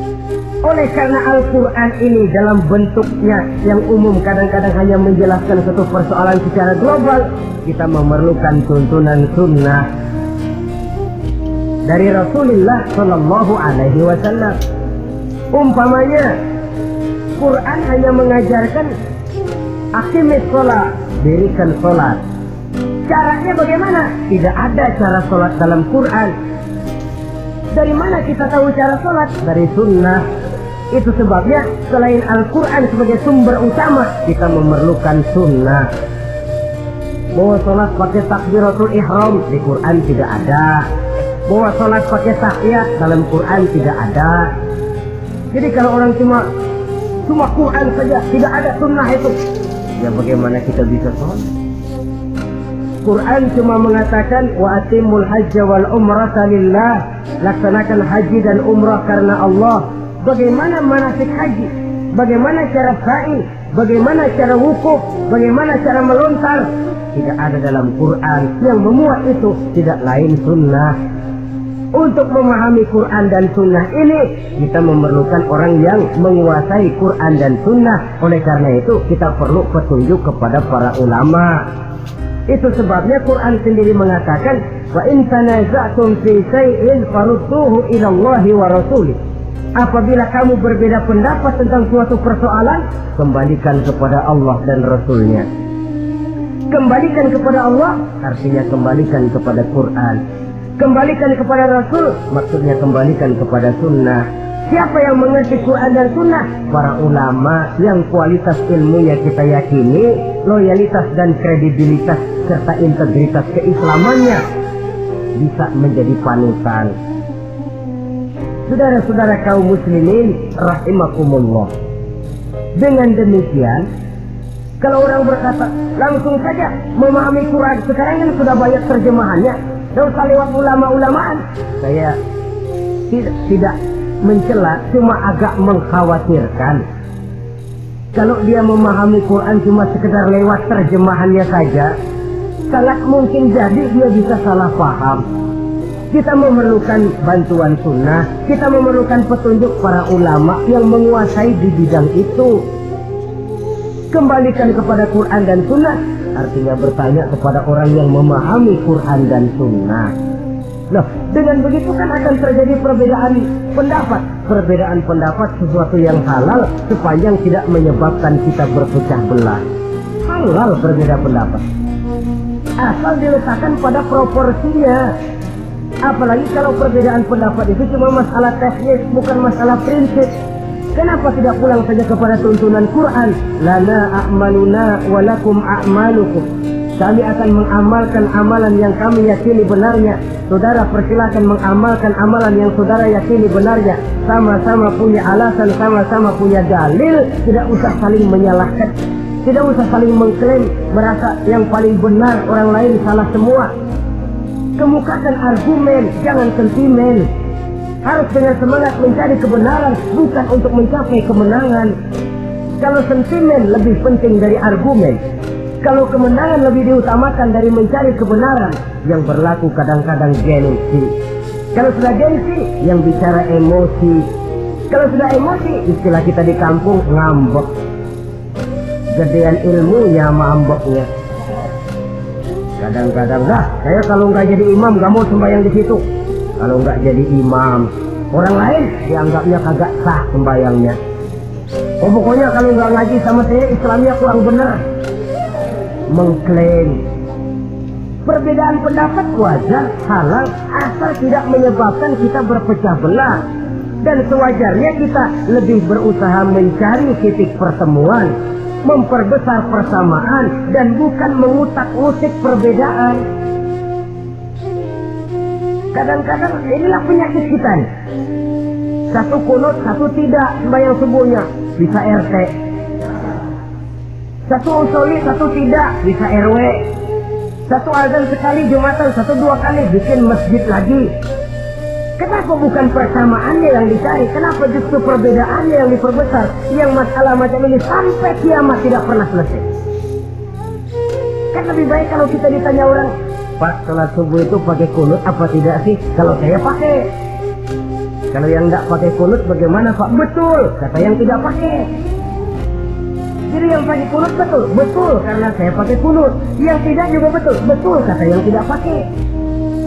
oleh karena Al-Quran ini dalam bentuknya yang umum kadang-kadang hanya menjelaskan satu persoalan secara global, kita memerlukan tuntunan sunnah dari Rasulullah Shallallahu Alaihi Wasallam. Umpamanya, Quran hanya mengajarkan aqimis sholat, dirikan sholat. Caranya bagaimana? Tidak ada cara sholat dalam Quran. Dari mana kita tahu cara sholat? Dari sunnah. Itu sebabnya selain Al-Quran sebagai sumber utama, kita memerlukan sunnah. Bahwa sholat pakai takbiratul ihram di Quran tidak ada. Bahwa sholat pakai tahiyat dalam Quran tidak ada. Jadi kalau orang cuma Quran saja, tidak ada sunnah itu, ya bagaimana kita bisa sholat? Quran cuma mengatakan wa atimul hajja wal umrata lillah, laksanakan haji dan umrah karena Allah. Bagaimana manasik haji? Bagaimana cara sa'i? Bagaimana cara wukuf? Bagaimana cara melontar? Tidak ada dalam Quran. Yang memuat itu tidak lain sunnah. Untuk memahami Quran dan sunnah ini, kita memerlukan orang yang menguasai Quran dan sunnah. Oleh karena itu kita perlu petunjuk kepada para ulama. Itu sebabnya Quran sendiri mengatakan wa in tanaza'tum fi shay'in farudduhu ila Allahi wa rasulih. Apabila kamu berbeda pendapat tentang suatu persoalan, kembalikan kepada Allah dan Rasulnya. Kembalikan kepada Allah artinya kembalikan kepada Quran. Kembalikan kepada Rasul maksudnya kembalikan kepada sunnah. Siapa yang mengerti Quran dan sunnah? Para ulama yang kualitas ilmunya kita yakini, loyalitas dan kredibilitas serta integritas keislamannya bisa menjadi panutan. Saudara-saudara kaum muslimin rahimakumullah. Dengan demikian, kalau orang berkata langsung saja memahami Quran, sekarang kan sudah banyak terjemahannya, tidak usah lewat ulama-ulamaan. Saya tidak mencela, cuma agak mengkhawatirkan. Kalau dia memahami Quran cuma sekedar lewat terjemahannya saja, sangat mungkin jadi dia bisa salah paham. Kita memerlukan bantuan sunnah, kita memerlukan petunjuk para ulama yang menguasai di bidang itu. Kembalikan kepada Quran dan sunnah artinya bertanya kepada orang yang memahami Quran dan sunnah. Nah, dengan begitu kan akan terjadi perbedaan pendapat. Perbedaan pendapat sesuatu yang halal sepanjang tidak menyebabkan kita berpecah belah. Halal berbeda pendapat, asal diletakkan pada proporsinya. Apalagi kalau perbedaan pendapat itu cuma masalah teknis, bukan masalah prinsip. Kenapa tidak pulang saja kepada tuntunan Quran? Lana a'maluna walakum a'malukum. Kami akan mengamalkan amalan yang kami yakini benarnya. Saudara persilakan mengamalkan amalan yang saudara yakini benarnya. Sama-sama punya alasan, sama-sama punya dalil. Tidak usah saling menyalahkan, tidak usah saling mengklaim merasa yang paling benar, orang lain salah semua. Kemukakan argumen, jangan sentimen. Harus dengan semangat mencari kebenaran, bukan untuk mencapai kemenangan. Kalau sentimen lebih penting dari argumen, kalau kemenangan lebih diutamakan dari mencari kebenaran, yang berlaku kadang-kadang gengsi. Kalau sudah gengsi, yang bicara emosi. Kalau sudah emosi, istilah kita di kampung ngambek. Gedean ilmunya mambeknya. Kadang-kadang saya kalau nggak jadi imam nggak mau sembahyang di situ. Kalau nggak jadi imam, orang lain dianggapnya kagak sah sembahyangnya. Oh pokoknya kalau nggak ngaji sama saya Islamnya kurang benar. Mengklaim. Perbedaan pendapat wajar, halal, asal tidak menyebabkan kita berpecah belah. Dan sewajarnya kita lebih berusaha mencari titik pertemuan, memperbesar persamaan, dan bukan mengutak-utik perbedaan. Kadang-kadang inilah penyakit kita nih. Satu kunut, satu tidak sembahyang subuhnya, bisa RT. Satu usuli, satu tidak, bisa RW. Satu azan sekali Jumatan, satu dua kali bikin masjid lagi. Kenapa bukan persamaannya yang dicari? Kenapa justru perbedaannya yang diperbesar? Yang masalah macam ini sampai kiamat tidak pernah selesai. Kan lebih baik kalau kita ditanya orang, Pak, sholat subuh itu pakai kunut apa tidak sih? Kalau saya pakai. Kalau yang tidak pakai kunut bagaimana Pak? Betul, kata yang tidak pakai. Jadi yang pakai kunut betul, betul karena saya pakai kunut. Yang tidak juga betul, betul kata yang tidak pakai.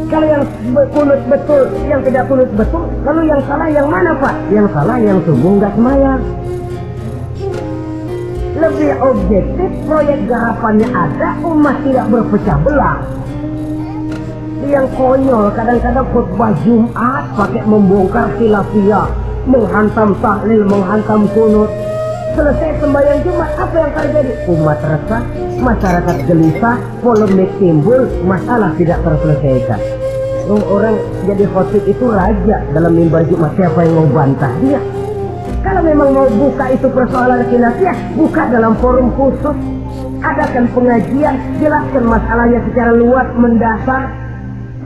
Kalau yang kunut betul, yang tidak kunut betul. Lalu yang salah yang mana Pak? Yang salah yang subuh nggak semayang. Lebih objektif, proyek garapannya ada, umat tidak berpecah belah. Yang konyol kadang-kadang khutbah Jumat pakai membongkar khilafiyah, menghantam tahlil, menghantam kunut. Selesai sembahyang Jumat, apa yang terjadi? Umat resah, masyarakat gelisah, polemik timbul, masalah tidak terselesaikan. Orang jadi khotib itu raja dalam mimbar Jumat, siapa yang mau bantah dia? Kalau memang mau buka itu persoalan khilafiyah, buka dalam forum khusus. adakan pengajian, jelaskan masalahnya secara luas, mendasar.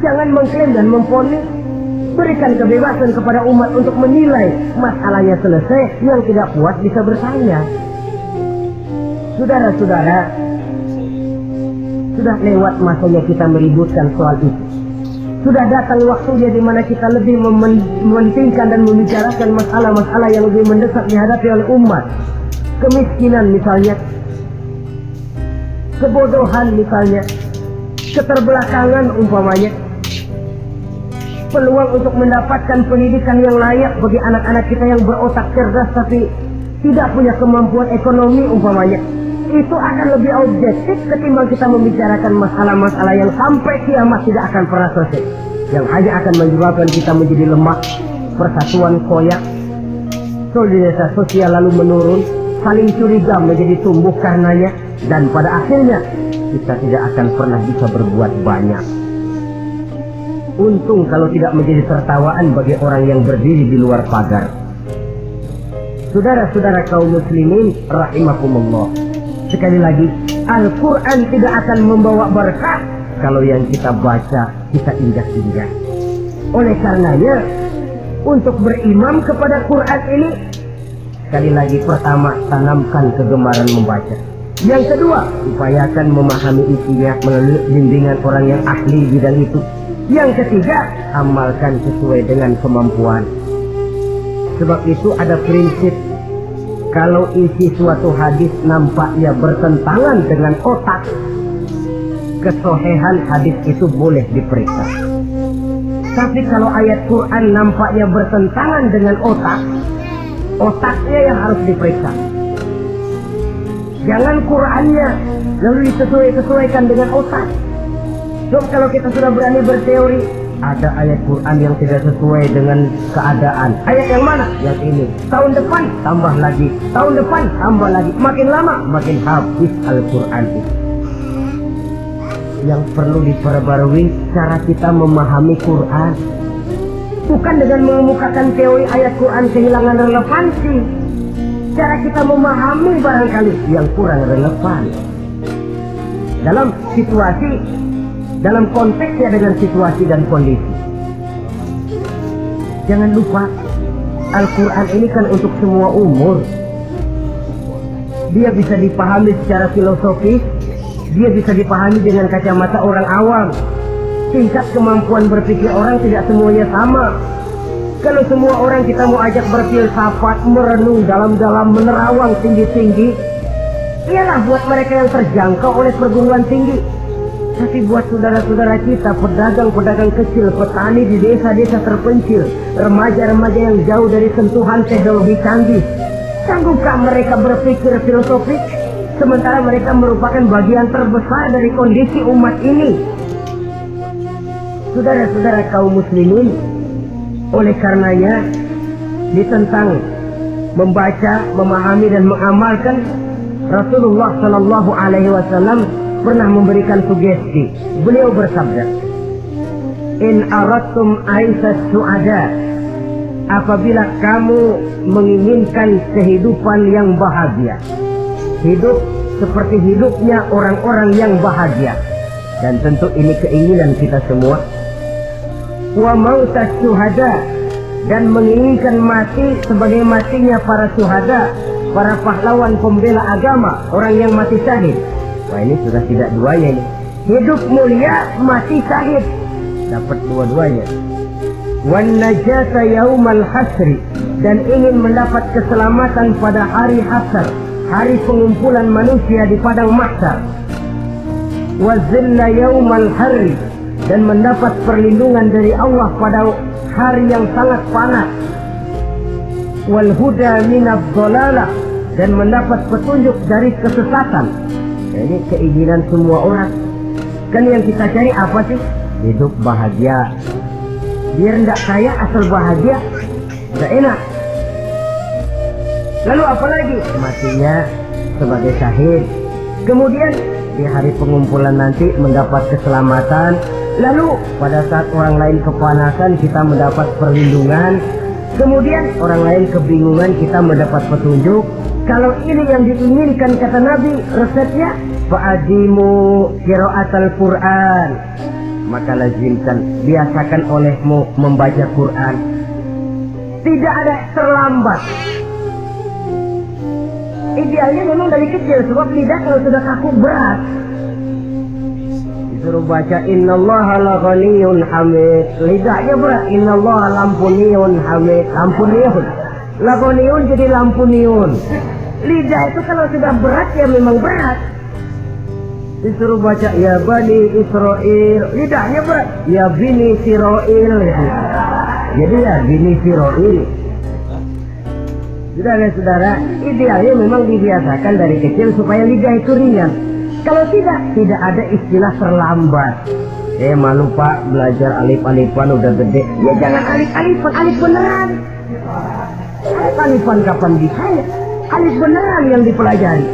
Jangan mengklaim dan memvonis. Berikan kebebasan kepada umat untuk menilai. Masalahnya selesai, yang tidak puas bisa bertanya. Saudara-saudara, sudah lewat masanya kita meributkan soal itu. Sudah datang waktunya di mana kita lebih mementingkan dan membicarakan masalah-masalah yang lebih mendesak dihadapi oleh umat. Kemiskinan misalnya, kebodohan misalnya, keterbelakangan umpamanya, peluang untuk mendapatkan pendidikan yang layak bagi anak-anak kita yang berotak cerdas tapi tidak punya kemampuan ekonomi umpamanya. Itu akan lebih objektif ketimbang kita membicarakan masalah-masalah yang sampai kiamat tidak akan pernah selesai, yang hanya akan menyebabkan kita menjadi lemah, persatuan koyak, solidaritas sosial lalu menurun, saling curiga menjadi tumbuh karenanya, dan pada akhirnya kita tidak akan pernah bisa berbuat banyak. Untung kalau tidak menjadi tertawaan bagi orang yang berdiri di luar pagar. Saudara-saudara kaum muslimin rahimakumullah, sekali lagi, Al-Quran tidak akan membawa berkah kalau yang kita baca kita injak-injak. Oleh karenanya, untuk berimam kepada Quran ini, sekali lagi, pertama, tanamkan kegemaran membaca. Yang kedua, upayakan memahami isinya melalui bimbingan orang yang ahli bidang itu. Yang ketiga, amalkan sesuai dengan kemampuan. Sebab itu ada prinsip, kalau isi suatu hadis nampaknya bertentangan dengan otak, kesohihan hadis itu boleh diperiksa. Tapi kalau ayat Quran nampaknya bertentangan dengan otak, otaknya yang harus diperiksa. Jangan Qurannya lalu disesuaikan dengan otak. So, kalau kita sudah berani berteori, ada ayat Quran yang tidak sesuai dengan keadaan. Ayat yang mana? Yang ini. Tahun depan tambah lagi, tahun depan tambah lagi. Makin lama makin habis Al-Quran itu. Yang perlu diperbarui cara kita memahami Quran. Bukan dengan mengemukakan teori ayat Quran kehilangan relevansi. Cara kita memahami barangkali yang kurang relevan. Dalam situasi, dalam konteksnya dengan situasi dan kondisi. Jangan lupa, Al-Quran ini kan untuk semua umur. Dia bisa dipahami secara filosofis, dia bisa dipahami dengan kacamata orang awam. Tingkat kemampuan berpikir orang tidak semuanya sama. Kalau semua orang kita mau ajak berfilsafat, merenung dalam-dalam, menerawang tinggi-tinggi, ialah buat mereka yang terjangkau oleh perguruan tinggi. Tapi buat saudara-saudara kita, pedagang-pedagang kecil, petani di desa-desa terpencil, remaja-remaja yang jauh dari sentuhan teknologi canggih, sanggupkah mereka berpikir filosofis? Sementara mereka merupakan bagian terbesar dari kondisi umat ini. Saudara-saudara kaum muslimin, oleh karenanya, ditentang membaca, memahami dan mengamalkan, Rasulullah Shallallahu Alaihi Wasallam pernah memberikan sugesti. Beliau bersabda, "In aradtum aisas su'ada," apabila kamu menginginkan kehidupan yang bahagia, hidup seperti hidupnya orang-orang yang bahagia, dan tentu ini keinginan kita semua. Wa mautas syuhada, dan menginginkan mati sebagai matinya para syuhada, para pahlawan pembela agama, orang yang mati syahid. Wah, ini sudah tidak duanya ini. Hidup mulia, mati syahid, dapat dua-duanya. Wan najata yaumal hasri, dan ingin mendapat keselamatan pada hari hasar, hari pengumpulan manusia di padang mahsyar. Wa zilla yaumal harri, dan mendapat perlindungan dari Allah pada hari yang sangat panas. Wal huda minadh dhalalah, dan mendapat petunjuk dari kesesatan. Ini keinginan semua orang. Kan yang kita cari apa sih? Hidup bahagia. Biar tidak kaya asal bahagia, tidak enak. Lalu apa lagi? Matinya sebagai syahid. Kemudian di hari pengumpulan nanti mendapat keselamatan. Lalu pada saat orang lain kepanasan kita mendapat perlindungan. Kemudian orang lain kebingungan kita mendapat petunjuk. Kalau ini yang diinginkan kata Nabi, resepnya fa'adimu qiraatal Quran, maka lazimkan, biasakan olehmu membaca Quran. Tidak ada terlambat. Idealnya memang dari kecil, sebab lidah kalau sudah kaku berat. Disuruh baca innallaha laghaniyun hamid, lidahnya berat. Innallaha lampuniyun hamid, lampuniyun. Laghaniyun jadi lampuniyun. Lidah itu kalau sudah berat ya memang berat. Disuruh baca ya bani Israel, lidahnya berat. Ya bini Siroil, jadi ya bini Siroil. Saudara-saudara, idealnya memang dibiasakan dari kecil supaya lidah itu ringan. Kalau tidak ada istilah terlambat. Malu pak, belajar alif-alifan udah gede. Ya jangan alif-alifan, alif beneran. Alif-alifan kapan bisa ya? Alif beneran yang dipelajari.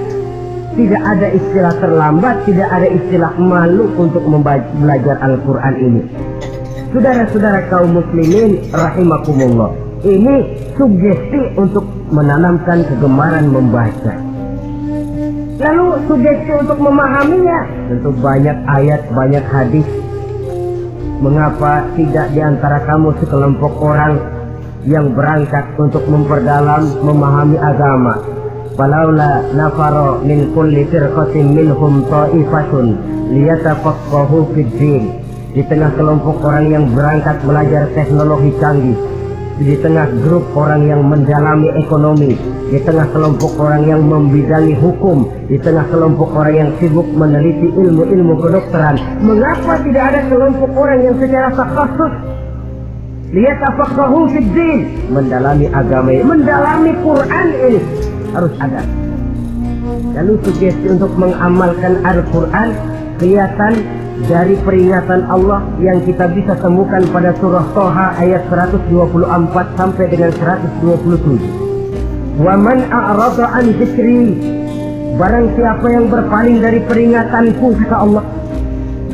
Tidak ada istilah terlambat, tidak ada istilah malu untuk belajar Al-Quran ini. Saudara-saudara kaum muslimin rahimakumullah, ini sugesti untuk menanamkan kegemaran membaca. Lalu sugesti untuk memahaminya, tentu banyak ayat, banyak hadis. Mengapa tidak diantara kamu sekelompok orang yang berangkat untuk memperdalam, memahami agama? Falaula nafaro min kulli firqatin minhum ta'ifatun liyatafaqahu fid din. Di tengah kelompok orang yang berangkat belajar teknologi canggih, di tengah grup orang yang mendalami ekonomi, di tengah kelompok orang yang membidangi hukum, di tengah kelompok orang yang sibuk meneliti ilmu-ilmu kedokteran, mengapa tidak ada kelompok orang yang secara takhasus liyatafaqahu fid din, mendalami agama ini, mendalami Quran ini? Harus ada. Lalu sugesti untuk mengamalkan Al-Quran kelihatan dari peringatan Allah yang kita bisa temukan pada surah Toha ayat 124 sampai dengan 127. Wa man a'rada an dzikri, barang siapa yang berpaling dari peringatanku, kata Allah,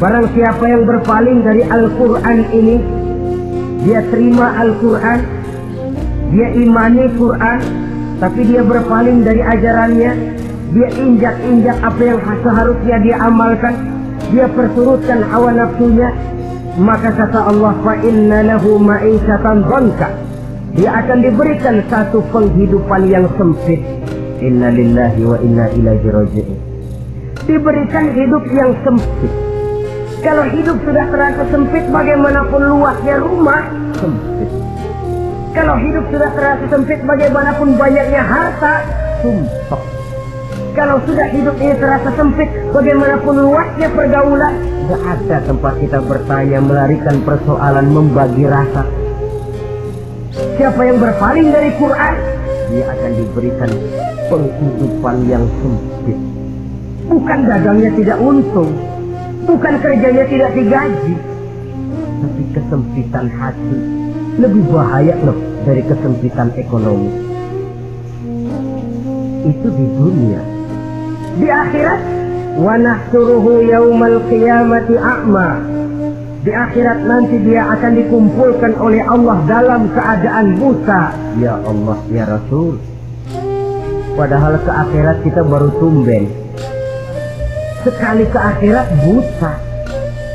barang siapa yang berpaling dari Al-Quran ini, dia terima Al-Quran, dia imani Quran, tapi dia berpaling dari ajarannya, dia injak-injak apa yang seharusnya dia amalkan, dia perturutkan hawa nafsunya, maka kata Allah, fa inna lahu ma'isyatan dhanka, dia akan diberikan satu penghidupan yang sempit. Inna lillahi wa inna ilaihi raji'un. Diberikan hidup yang sempit. Kalau hidup sudah terasa sempit, bagaimanapun luasnya rumah, sempit. Kalau hidup sudah terasa sempit, bagaimanapun banyaknya harta, sumpah. Kalau sudah hidup ini terasa sempit, bagaimanapun luasnya pergaulan, tidak ada tempat kita bertanya, melarikan persoalan, membagi rasa. Siapa yang berpaling dari Quran, dia akan diberikan penghidupan yang sempit. Bukan dagangnya tidak untung, bukan kerjanya tidak digaji, tapi kesempitan hati lebih bahaya loh dari kesempitan ekonomi. Itu di dunia. Di akhirat, wa nahsuruhu yaumal qiyamati a'ma. Di akhirat nanti dia akan dikumpulkan oleh Allah dalam keadaan buta. Ya Allah, ya Rasul. Padahal ke akhirat kita baru tumben. Sekali ke akhirat buta.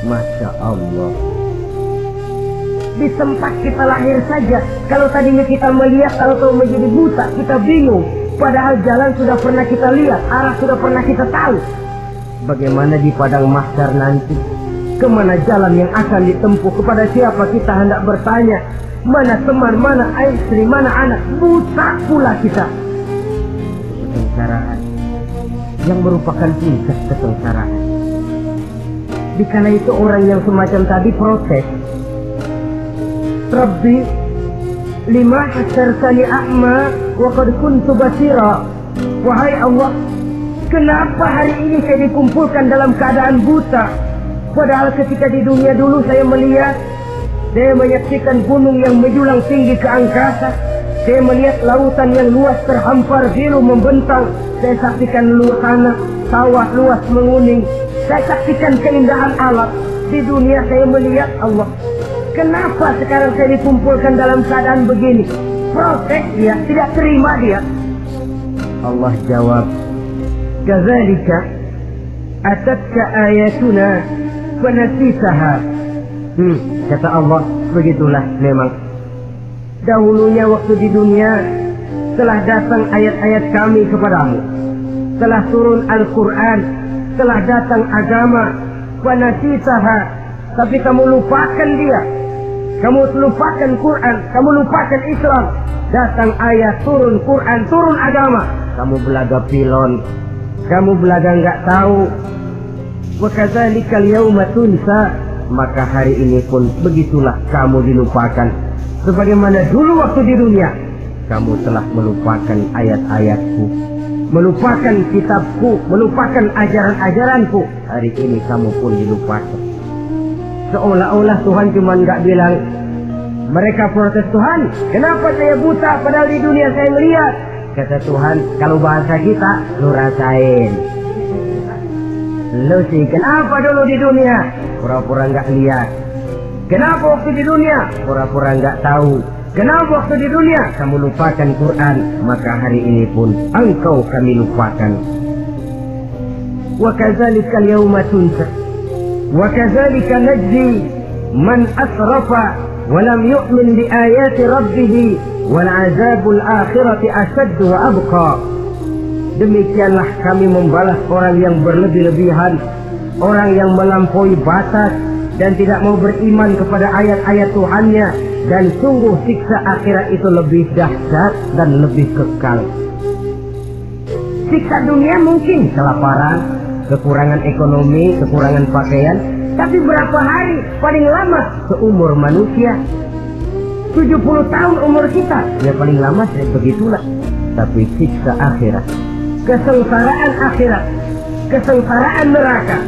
Masya Allah. Di tempat kita lahir saja, kalau tadinya kita melihat, kalau menjadi buta, kita bingung. Padahal jalan sudah pernah kita lihat, arah sudah pernah kita tahu. Bagaimana di padang mahsyar nanti? Kemana jalan yang akan ditempuh? Kepada siapa kita hendak bertanya? Mana teman, mana istri, mana anak? Buta pula kita. Kesengsaraan yang merupakan puncak kesengsaraan. Dikala itu orang yang semacam tadi protes, Rabbi, lima hasyartani a'ma wa qad kuntu basira. Wahai Allah, kenapa hari ini saya dikumpulkan dalam keadaan buta? Padahal ketika di dunia dulu saya melihat, saya menyaksikan gunung yang menjulang tinggi ke angkasa, saya melihat lautan yang luas terhampar biru membentang, saya saksikan tanah sawah luas menguning, saya saksikan keindahan alam. Di dunia saya melihat Allah. Kenapa sekarang saya dikumpulkan dalam keadaan begini? Protes dia, tidak terima dia. Allah jawab, "Kadzalika atatka ayatuna fanasitaha." Kata Allah, begitulah memang. Dahulunya waktu di dunia telah datang ayat-ayat kami kepadamu, telah turun Al-Quran, telah datang agama, fanasitaha, tapi kamu lupakan dia. Kamu lupakan Quran, kamu lupakan Islam. Datang ayat, turun Quran, turun agama, kamu belaga pilon, kamu belaga nggak tahu. Wa kadzalikal yauma tunsa, maka hari ini pun begitulah kamu dilupakan. Sebagaimana dulu waktu di dunia kamu telah melupakan ayat-ayatku, melupakan kitabku, melupakan ajaran-ajaranku. Hari ini kamu pun dilupakan. Seolah-olah Tuhan cuma nggak bilang, mereka protes, Tuhan, kenapa saya buta padahal di dunia saya melihat? Kata Tuhan, kalau bahasa kita, lu rasain. Lu sih, kenapa dulu di dunia? Pura-pura nggak lihat. Kenapa waktu di dunia? Pura-pura nggak tahu. Kenapa waktu di dunia kamu lupakan Quran? Maka hari ini pun engkau kami lupakan. Wa kadzalikal yauma tunsa. Wa kadzalika najzi man asrafa wa lam yu'min bi ayati rabbih wal 'adzabul akhirati ashaddu wa abqa. Demikianlah kami membalas orang yang berlebih-lebihan, orang yang melampaui batas dan tidak mau beriman kepada ayat-ayat Tuhannya, dan sungguh siksa akhirat itu lebih dahsyat dan lebih kekal. Siksa dunia mungkin kelaparan, kekurangan ekonomi, kekurangan pakaian, tapi berapa hari paling lama seumur manusia? 70 tahun umur kita, ya paling lama begitulah. Tapi siksa akhirat, kesengsaraan akhirat, kesengsaraan neraka,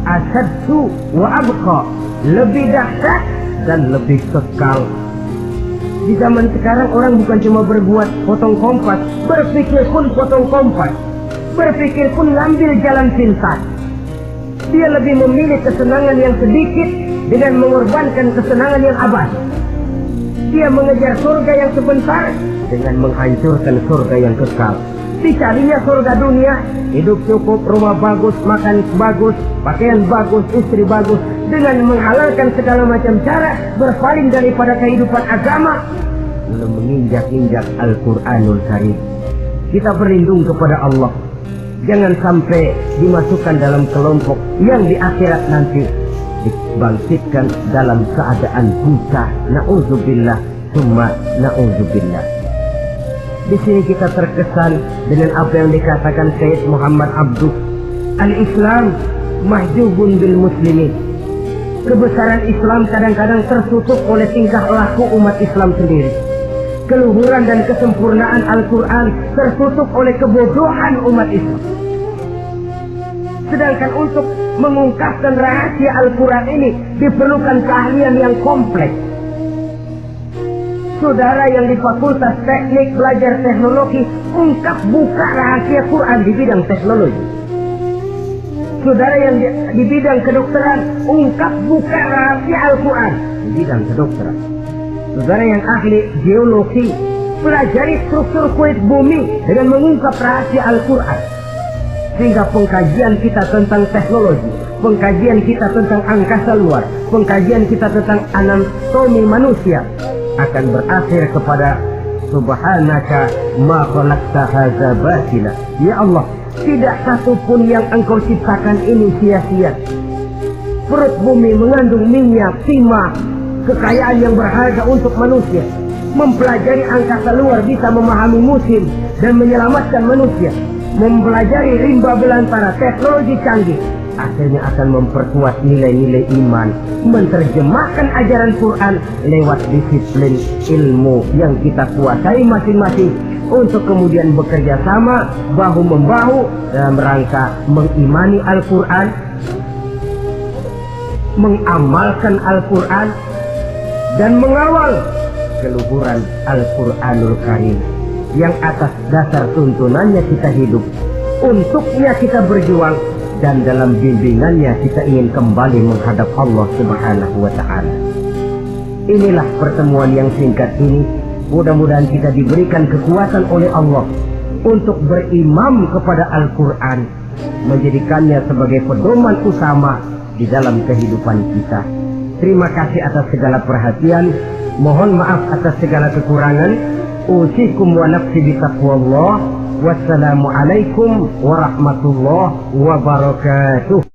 asyaddu wa abqa, lebih dahsyat dan lebih kekal. Di zaman sekarang orang bukan cuma berbuat potong kompas, berpikir pun potong kompas, berpikir pun ngambil jalan pintas. Dia lebih memilih kesenangan yang sedikit dengan mengorbankan kesenangan yang abadi. Dia mengejar surga yang sebentar dengan menghancurkan surga yang kekal. Dicarinya surga dunia, hidup cukup, rumah bagus, makan bagus, pakaian bagus, istri bagus, dengan menghalalkan segala macam cara, berpaling daripada kehidupan agama, belum menginjak-injak Al-Quranul Karim. Kita berlindung kepada Allah, jangan sampai dimasukkan dalam kelompok yang di akhirat nanti dibangkitkan dalam keadaan buta. Na'udzubillah, summa na'udzubillah. Di sini kita terkesan dengan apa yang dikatakan Sayyid Muhammad Abduh, al-Islam mahjubun bil muslimin. Kebesaran Islam kadang-kadang tertutup oleh tingkah laku umat Islam sendiri. Keluhuran dan kesempurnaan Al-Quran tertutup oleh kebodohan umat Islam. Sedangkan untuk mengungkapkan rahasia Al-Quran ini diperlukan keahlian yang kompleks. Saudara yang di Fakultas Teknik belajar teknologi, ungkap buka rahasia Quran di bidang teknologi. Saudara yang di bidang kedokteran, ungkap buka rahasia Al-Quran di bidang kedokteran. Saudara yang ahli geologi, pelajari struktur kulit bumi dengan mengungkap rahasia Al-Quran. Sehingga pengkajian kita tentang teknologi, pengkajian kita tentang angkasa luar, pengkajian kita tentang anatomi manusia akan berakhir kepada subhanaka ma khalaqta hadza batila. Ya Allah, tidak satu pun yang engkau ciptakan ini sia-sia. Perut bumi mengandung minyak, timah, kekayaan yang berharga untuk manusia. Mempelajari angkasa luar bisa memahami musim dan menyelamatkan manusia. Mempelajari rimba belantara, teknologi canggih, akhirnya akan memperkuat nilai-nilai iman, menerjemahkan ajaran Quran lewat disiplin ilmu yang kita kuasai masing-masing, untuk kemudian bekerja sama bahu-membahu dalam rangka mengimani Al-Quran, mengamalkan Al-Quran, dan mengawal keluhuran Al-Quranul Karim yang atas dasar tuntunannya kita hidup, untuknya kita berjuang, dan dalam bimbingannya kita ingin kembali menghadap Allah Subhanahu wa Ta'ala. Inilah pertemuan yang singkat ini. Mudah-mudahan kita diberikan kekuatan oleh Allah, untuk berimam kepada Al-Quran, menjadikannya sebagai pedoman utama di dalam kehidupan kita. Terima kasih atas segala perhatian. Mohon maaf atas segala kekurangan. Usikum wa nafsi bitaqwallah. Wassalamualaikum warahmatullahi wabarakatuh.